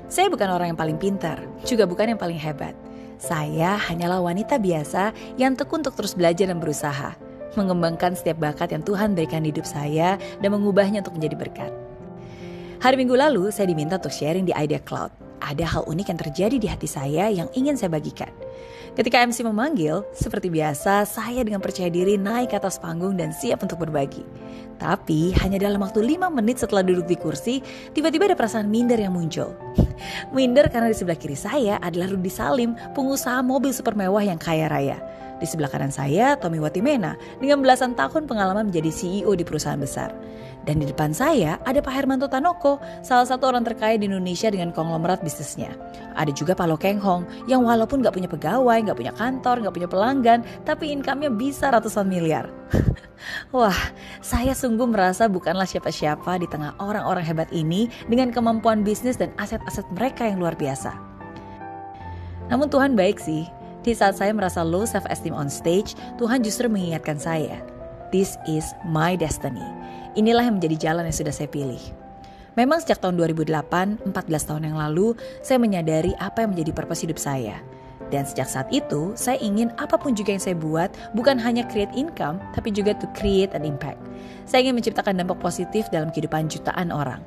Saya bukan orang yang paling pintar, juga bukan yang paling hebat. Saya hanyalah wanita biasa yang tekun untuk terus belajar dan berusaha, mengembangkan setiap bakat yang Tuhan berikan di hidup saya dan mengubahnya untuk menjadi berkat. Hari Minggu lalu saya diminta untuk sharing di Idea Cloud. Ada hal unik yang terjadi di hati saya yang ingin saya bagikan. Ketika MC memanggil, seperti biasa saya dengan percaya diri naik ke atas panggung dan siap untuk berbagi. Tapi hanya dalam waktu 5 menit setelah duduk di kursi, tiba-tiba ada perasaan minder yang muncul. Minder karena di sebelah kiri saya adalah Rudy Salim, pengusaha mobil super mewah yang kaya raya. Di sebelah kanan saya, Tommy Watimena, dengan belasan tahun pengalaman menjadi CEO di perusahaan besar. Dan di depan saya ada Pak Hermanto Tanoko, salah satu orang terkaya di Indonesia dengan konglomerat bisnisnya. Ada juga Pak Lo Keng Hong, yang walaupun gak punya pegawai, gak punya kantor, gak punya pelanggan, tapi income-nya bisa ratusan miliar. Wah, saya sungguh merasa bukanlah siapa-siapa di tengah orang-orang hebat ini dengan kemampuan bisnis dan aset-aset mereka yang luar biasa. Namun Tuhan baik sih. Di saat saya merasa low self-esteem on stage, Tuhan justru mengingatkan saya, this is my destiny. Inilah yang menjadi jalan yang sudah saya pilih. Memang sejak tahun 2008, 14 tahun yang lalu, saya menyadari apa yang menjadi purpose hidup saya. Dan sejak saat itu, saya ingin apapun juga yang saya buat, bukan hanya create income, tapi juga to create an impact. Saya ingin menciptakan dampak positif dalam kehidupan jutaan orang.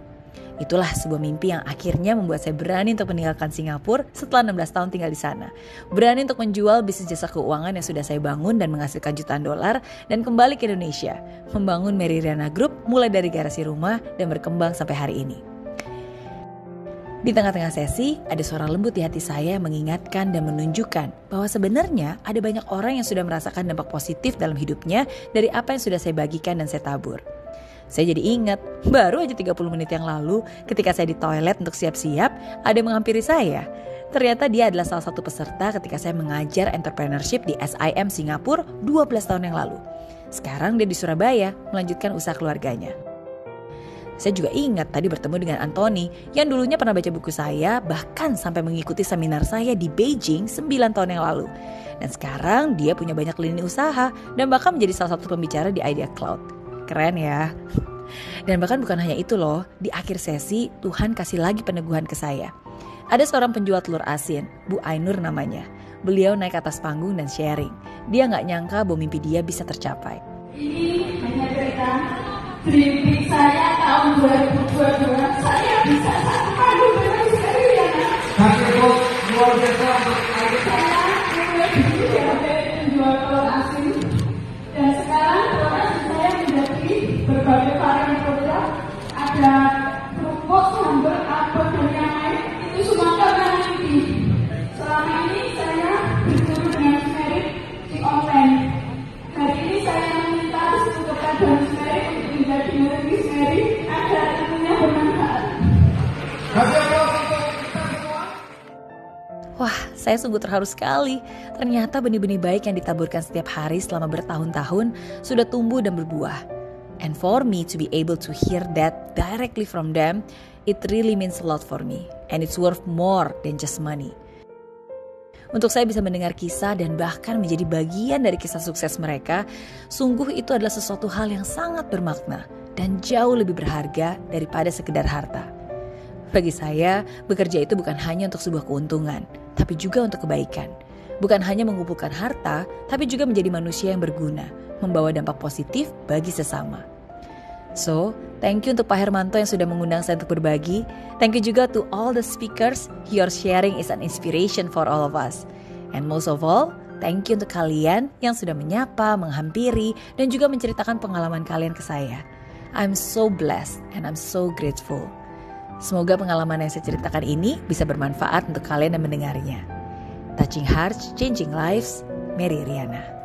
Itulah sebuah mimpi yang akhirnya membuat saya berani untuk meninggalkan Singapura setelah 16 tahun tinggal di sana. Berani untuk menjual bisnis jasa keuangan yang sudah saya bangun dan menghasilkan jutaan dolar dan kembali ke Indonesia. Membangun Mary Riana Group mulai dari garasi rumah dan berkembang sampai hari ini. Di tengah-tengah sesi, ada suara lembut di hati saya yang mengingatkan dan menunjukkan bahwa sebenarnya ada banyak orang yang sudah merasakan dampak positif dalam hidupnya dari apa yang sudah saya bagikan dan saya tabur. Saya jadi ingat, baru aja 30 menit yang lalu ketika saya di toilet untuk siap-siap, ada yang menghampiri saya. Ternyata dia adalah salah satu peserta ketika saya mengajar entrepreneurship di SIM Singapura 12 tahun yang lalu. Sekarang dia di Surabaya melanjutkan usaha keluarganya. Saya juga ingat tadi bertemu dengan Anthony yang dulunya pernah baca buku saya, bahkan sampai mengikuti seminar saya di Beijing 9 tahun yang lalu. Dan sekarang dia punya banyak lini usaha dan bahkan menjadi salah satu pembicara di Idea Cloud. Keren ya. Dan bahkan bukan hanya itu loh, di akhir sesi Tuhan kasih lagi peneguhan ke saya. Ada seorang penjual telur asin, Bu Ainur namanya. Beliau naik ke atas panggung dan sharing. Dia gak nyangka bahwa mimpi dia bisa tercapai. Ini hanya cerita dream saya tahun 2022. Saya bisa satu panggung dengan sekali ya. Tapi kok luar biasa untuk saya mulai dulu ya penjual telur asin. Dan sekarang telur asin saya menjadi berbagai varian produk. Ada kerupuk, sambal, apel, dan yang lain. Itu semua karena mimpi. Selama ini saya berguru dengan merit di online. Hari ini saya meminta restu kepada Mary untuk menjadi murid Mary agar ilmunya bermanfaat. Wah, saya sungguh terharu sekali. Ternyata benih-benih baik yang ditaburkan setiap hari selama bertahun-tahun sudah tumbuh dan berbuah. And for me to be able to hear that directly from them, it really means a lot for me. And it's worth more than just money. Untuk saya bisa mendengar kisah dan bahkan menjadi bagian dari kisah sukses mereka, sungguh itu adalah sesuatu hal yang sangat bermakna dan jauh lebih berharga daripada sekedar harta. Bagi saya, bekerja itu bukan hanya untuk sebuah keuntungan, tapi juga untuk kebaikan. Bukan hanya mengumpulkan harta, tapi juga menjadi manusia yang berguna, membawa dampak positif bagi sesama. So, thank you untuk Pak Hermanto yang sudah mengundang saya untuk berbagi. Thank you juga to all the speakers. Your sharing is an inspiration for all of us. And most of all, thank you untuk kalian yang sudah menyapa, menghampiri, dan juga menceritakan pengalaman kalian ke saya. I'm so blessed and I'm so grateful. Semoga pengalaman yang saya ceritakan ini bisa bermanfaat untuk kalian yang mendengarnya. Touching hearts, changing lives, Mary Riana.